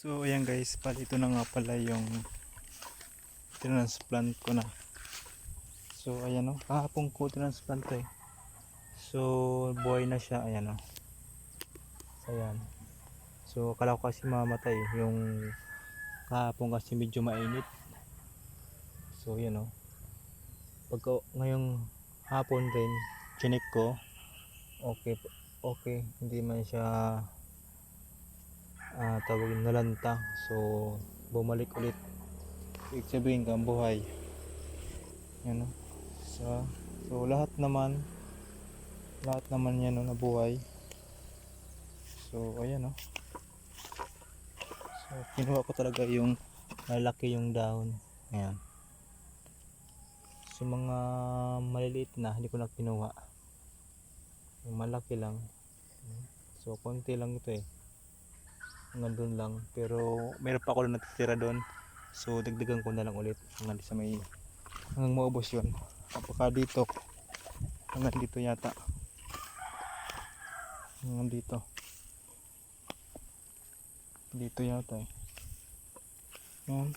So ayan guys, ito na nga pala yung transplant ko na. So ayan o, kahapon ko transplant to eh. So buhay na siya, ayan o. So ayan. So akala ko kasi mamatay yung kahapon kasi medyo mainit. So ayan o. Pagka ngayong hapon din, chinik ko, okay, hindi man siya tawagin nalanta. So bumalik ulit. Ibig sabihin kang buhay. Yan o. So lahat naman yan o, nabuhay. So ayan o. So kinuha ko talaga yung malaki yung dahon. Ayan. So mga maliliit na hindi ko na kinuha. Yung malaki lang. So konti lang ito eh. Hanggang doon lang. Pero meron pa ako na natitira doon. So dagdagan ko na lang ulit hanggang sa may hanggang maubos yun. Kapag dito hanggang dito yata. Hanggang dito yata eh. Yan.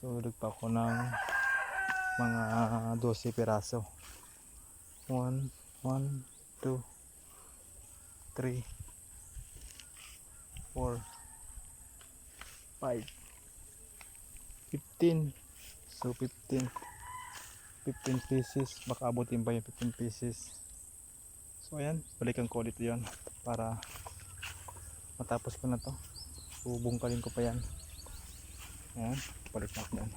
So dagpa ko ng mga 12 piraso. 1, 2, 3, 4, 5, 15. So 15 pieces, baka abutin pa yung 15 pieces. So ayan, balikan ko ulit yon para matapos ko na to. So bungkalin ko pa yan. Ayan, balik na ako yan.